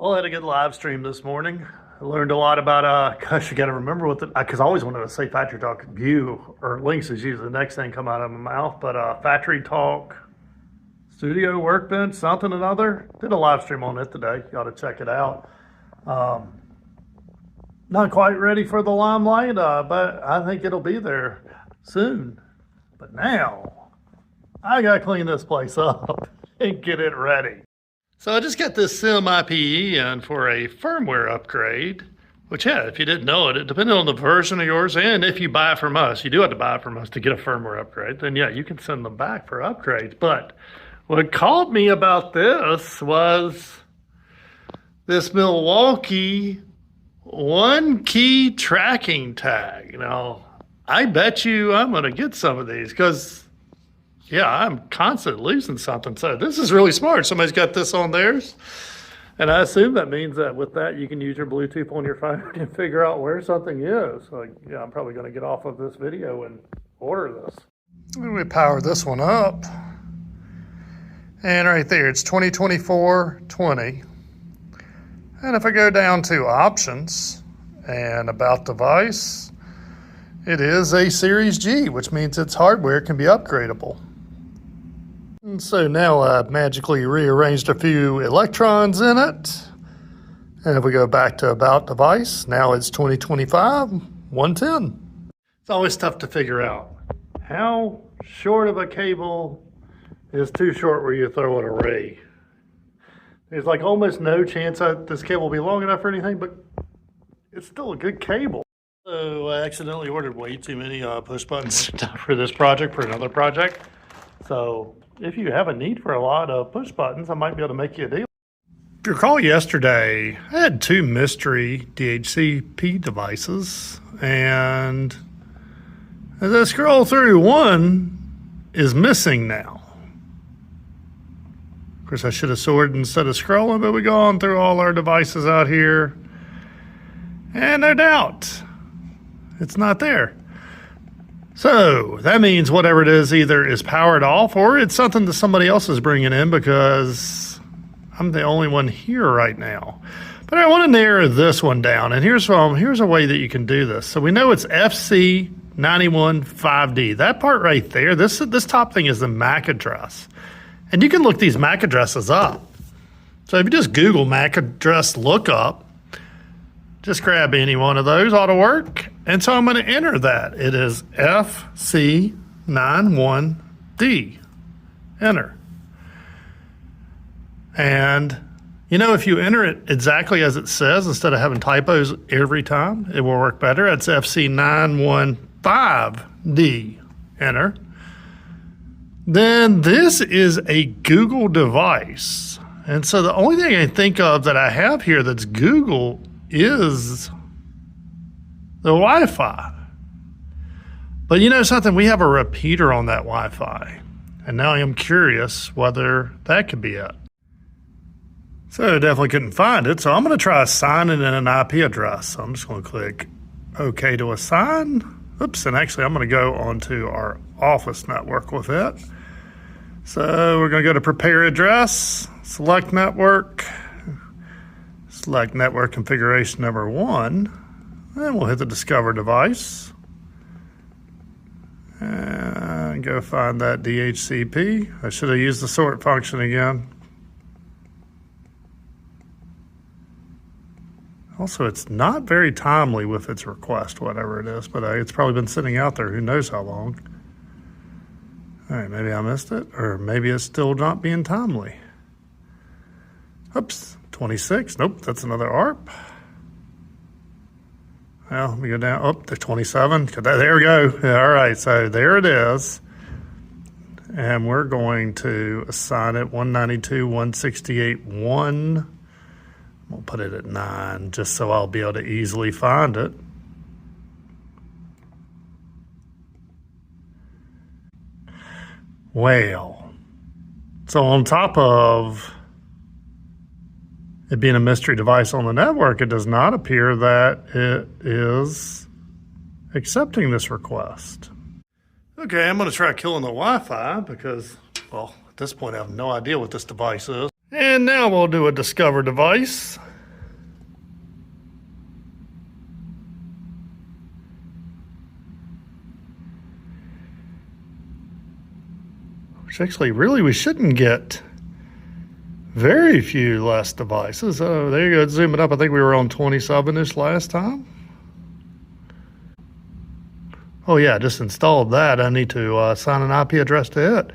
Well, I had a good live stream this morning. I learned a lot about, gosh, you got to remember what because I always wanted to say Factory Talk View or links is usually the next thing come out of my mouth, but Factory Talk Studio Workbench, something or another. Did a live stream on it today. You ought to check it out. Not quite ready for the limelight, but I think it'll be there soon. But now, I got to clean this place up and get it ready. So I just got this SIM IPE in for a firmware upgrade, which, yeah, if you didn't know it, it depended on the version of yours, and if you buy from us, you do have to buy from us to get a firmware upgrade, then yeah, you can send them back for upgrades. But what called me about this was this Milwaukee one-key tracking tag. Now, I bet you I'm going to get some of these because, yeah, I'm constantly losing something. So this is really smart. Somebody's got this on theirs. And I assume that means that with that, you can use your Bluetooth on your phone and figure out where something is. So, yeah, I'm probably going to get off of this video and order this. We power this one up. And right there, it's 2024-20. And if I go down to options and about device, it is a Series G, which means its hardware can be upgradable. And so now I've magically rearranged a few electrons in it. And if we go back to about device, now it's 2025-110. It's always tough to figure out how short of a cable is too short where you throw an array. There's like almost no chance that this cable will be long enough for anything, but it's still a good cable. So I accidentally ordered way too many push buttons for this project, for another project. So if you have a need for a lot of push buttons, I might be able to make you a deal. If you recall yesterday, I had two mystery DHCP devices, and as I scroll through, one is missing now. Of course, I should have sorted instead of scrolling, but we go on through all our devices out here, and no doubt, it's not there. So that means whatever it is either is powered off or it's something that somebody else is bringing in because I'm the only one here right now. But I want to narrow this one down, and here's a way that you can do this. So we know it's FC915D. That part right there, this top thing is the MAC address. And you can look these MAC addresses up. So if you just Google MAC address lookup, just grab any one of those, ought to work. And so I'm going to enter that. It is FC91D. Enter. And, you know, if you enter it exactly as it says, instead of having typos every time, it will work better. It's FC915D. Enter. Then this is a Google device. And so the only thing I think of that I have here that's Google is the Wi-Fi. But you know something? We have a repeater on that Wi-Fi. And now I am curious whether that could be it. So I definitely couldn't find it. So I'm going to try assigning in an IP address. So I'm just going to click OK to assign. Oops, and actually I'm going to go onto our office network with it. So we're going to go to prepare address, select network, select network configuration number 1, and we'll hit the discover device. And go find that DHCP. I should have used the sort function again. Also, it's not very timely with its request, whatever it is, but it's probably been sitting out there who knows how long. All right, maybe I missed it, or maybe it's still not being timely. Oops, 26, nope, that's another ARP. Well, let me go down, oh, there's 27, there we go. All right, so there it is. And we're going to assign it 192.168.1. We'll put it at 9, just so I'll be able to easily find it. Well, so on top of it being a mystery device on the network, it does not appear that it is accepting this request. Okay, I'm going to try killing the Wi-Fi because, well, at this point I have no idea what this device is. And now we'll do a discover device. which actually really we shouldn't get very few less devices. Oh, there you go, zoom it up. I think we were on 27-ish last time. Oh yeah, I just installed that. I need to assign an IP address to it.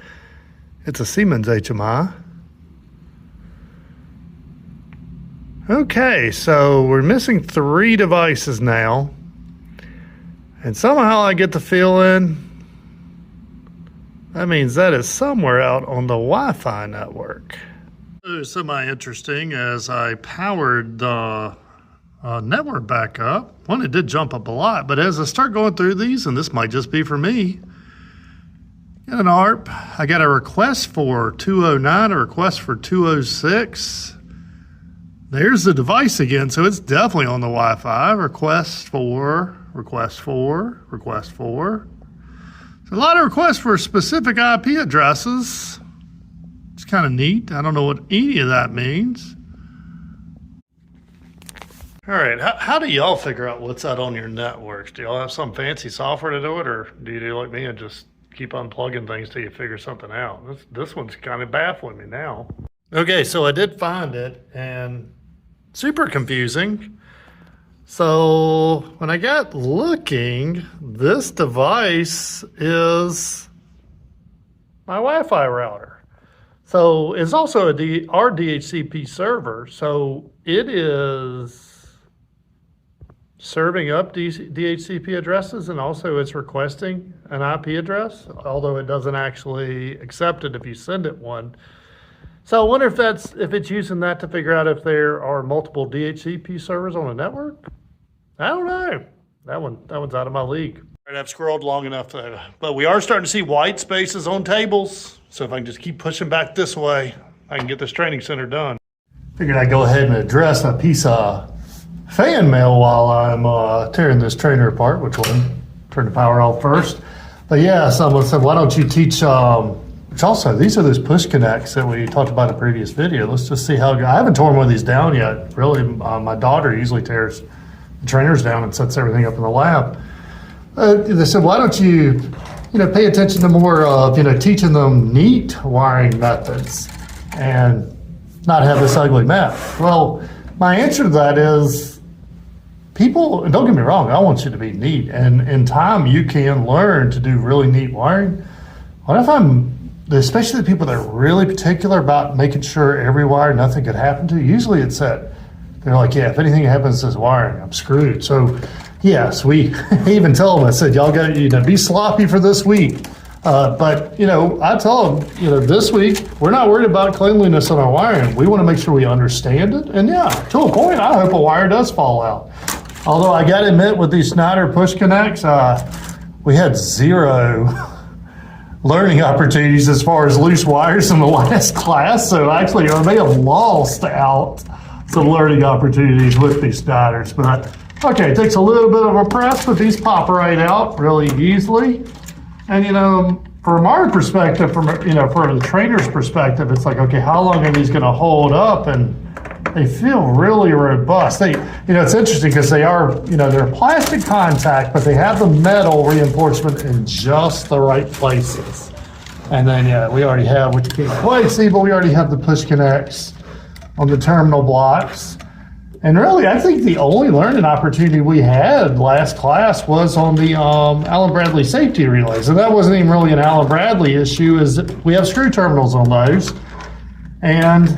It's a Siemens HMI. Okay, so we're missing 3 devices now. And somehow I get the feeling that means that is somewhere out on the Wi-Fi network. It was semi-interesting as I powered the network back up. One, it did jump up a lot, but as I start going through these, and this might just be for me, got an ARP. I got a request for 209, a request for 206. There's the device again, so it's definitely on the Wi-Fi. Request for. So a lot of requests for specific IP addresses. It's kind of neat. I don't know what any of that means. All right, how do y'all figure out what's out on your networks? Do y'all have some fancy software to do it, or do you do like me and just keep unplugging things till you figure something out? This one's kind of baffling me now. Okay, so I did find it, and super confusing. So when I got looking, this device is my Wi-Fi router. So it's also our DHCP server. So it is serving up DHCP addresses, and also it's requesting an IP address, although it doesn't actually accept it if you send it one. So I wonder if it's using that to figure out if there are multiple DHCP servers on a network. I don't know. That one's out of my league. All right, I've scrolled long enough, but we are starting to see white spaces on tables. So if I can just keep pushing back this way, I can get this training center done. Figured I'd go ahead and address a piece of fan mail while I'm tearing this trainer apart. Which one? Turn the power off first. But yeah, someone said, why don't you teach, which also, these are those push connects that we talked about in the previous video. Let's just see how it goes. I haven't torn one of these down yet. Really, my daughter usually tears the trainers down and sets everything up in the lab. They said, why don't you pay attention to more of, teaching them neat wiring methods and not have this ugly mess. Well, my answer to that is people, and don't get me wrong, I want you to be neat. And in time, you can learn to do really neat wiring. What if especially the people that are really particular about making sure every wire, nothing could happen to, usually it's that they're like, yeah, if anything happens to this wiring, I'm screwed. So yes, we even tell them, I said, y'all got to be sloppy for this week. But I tell them, this week, we're not worried about cleanliness on our wiring. We want to make sure we understand it. And yeah, to a point, I hope a wire does fall out. Although I got to admit, with these Schneider push connects, we had 0 learning opportunities as far as loose wires in the last class. So actually, I may have lost out some learning opportunities with these Schneiders. But okay, it takes a little bit of a press, but these pop right out really easily. And from our perspective, for the trainer's perspective, it's like, okay, how long are these going to hold up? And they feel really robust. It's interesting because they are, they're plastic contact, but they have the metal reinforcement in just the right places. And then, yeah, we already have, which you can't quite see, but we already have the push connects on the terminal blocks. And really, I think the only learning opportunity we had last class was on the Allen Bradley safety relays. And that wasn't even really an Allen Bradley issue, is we have screw terminals on those. And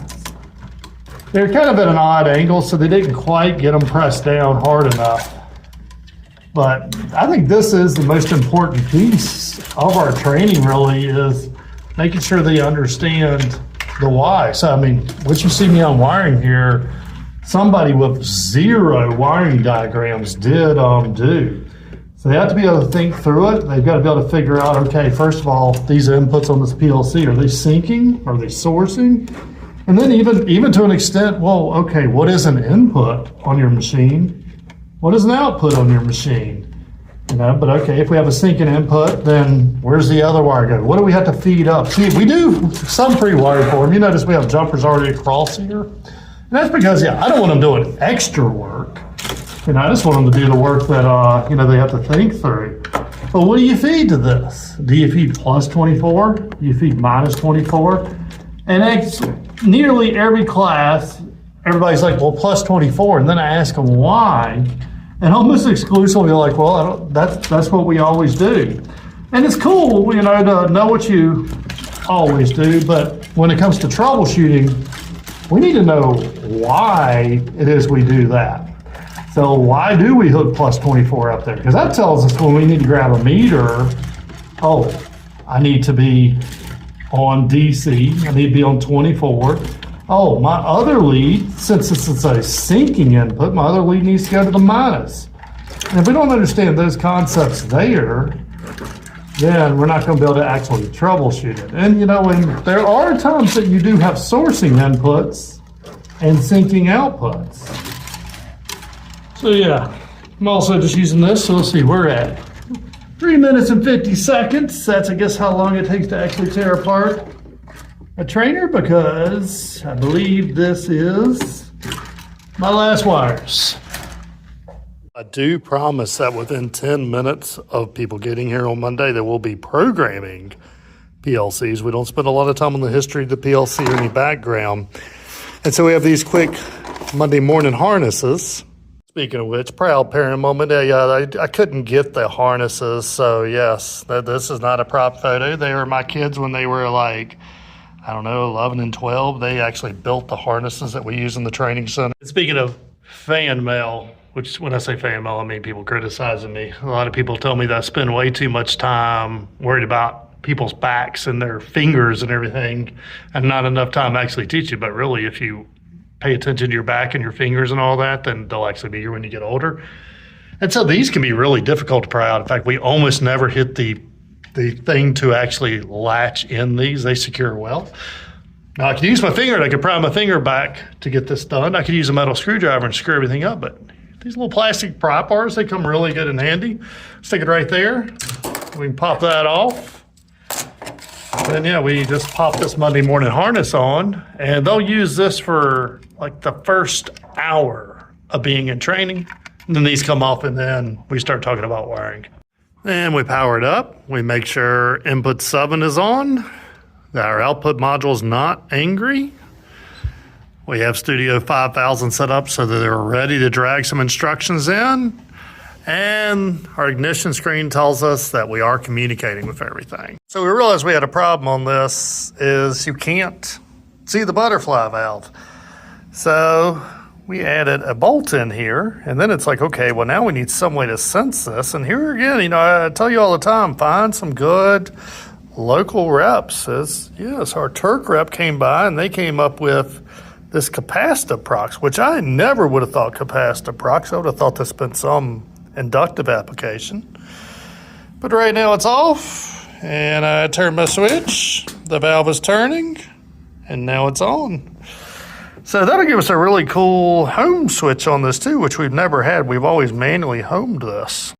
they're kind of at an odd angle, so they didn't quite get them pressed down hard enough. But I think this is the most important piece of our training, really, is making sure they understand the why. So, what you see me on wiring here, somebody with 0 wiring diagrams did do. So they have to be able to think through it. They've got to be able to figure out, okay, first of all, these inputs on this PLC, are they syncing? Are they sourcing? And then even to an extent, well, okay, what is an input on your machine? What is an output on your machine? But okay, if we have a syncing input, then where's the other wire go? What do we have to feed up? See, we do some pre-wired for them. You notice we have jumpers already across here. And that's because, yeah, I don't want them doing extra work. I just want them to do the work that, they have to think through. But what do you feed to this? Do you feed plus 24? Do you feed minus 24? And it's nearly every class, everybody's like, well, plus 24. And then I ask them why. And almost exclusively like, well, that's what we always do. And it's cool, you know, to know what you always do. But when it comes to troubleshooting, we need to know why it is we do that. So why do we hook plus 24 up there? Because that tells us when we need to grab a meter, oh, I need to be on DC, I need to be on 24. Oh, my other lead, since this is a syncing input, my other lead needs to go to the minus. And if we don't understand those concepts there, then we're not going to be able to actually troubleshoot it. And you know, and there are times that you do have sourcing inputs and syncing outputs. So yeah, I'm also just using this, so let's see, we're at 3 minutes and 50 seconds. That's, I guess, how long it takes to actually tear apart a trainer, because I believe this is my last wires. I do promise that within 10 minutes of people getting here on Monday, there will be programming PLCs. We don't spend a lot of time on the history of the PLC or any background. And so we have these quick Monday morning harnesses. Speaking of which, proud parent moment. I couldn't get the harnesses, so yes, this is not a prop photo. They were my kids when they were like, I don't know, 11 and 12. They actually built the harnesses that we use in the training center. Speaking of fan mail, which when I say fan mail, I mean people criticizing me. A lot of people tell me that I spend way too much time worried about people's backs and their fingers and everything, and not enough time to actually teach you. But really, if you pay attention to your back and your fingers and all that, then they'll actually be here when you get older. And so these can be really difficult to pry out. In fact, we almost never hit the thing to actually latch in these. They secure well. Now I could use my finger and I could pry my finger back to get this done. I could use a metal screwdriver and screw everything up, but these little plastic pry bars, they come really good and handy. Stick it right there. We can pop that off. Then yeah, we just pop this Monday morning harness on, and they'll use this for like the first hour of being in training. And then these come off, and then we start talking about wiring. And we power it up. We make sure input 7 is on, that our output module is not angry. We have Studio 5000 set up so that they're ready to drag some instructions in. And our ignition screen tells us that we are communicating with everything. So we realized we had a problem on this, is you can't see the butterfly valve. So we added a bolt in here, and then it's like, okay, well now we need some way to sense this. And here again, you know, I tell you all the time, find some good local reps. Yes, our Turk rep came by and they came up with this capacitive prox, which I never would have thought capacitive prox. I would have thought this been some inductive application. But right now it's off, and I turn my switch, the valve is turning, and now it's on. So that'll give us a really cool home switch on this too, which we've never had. We've always manually homed this.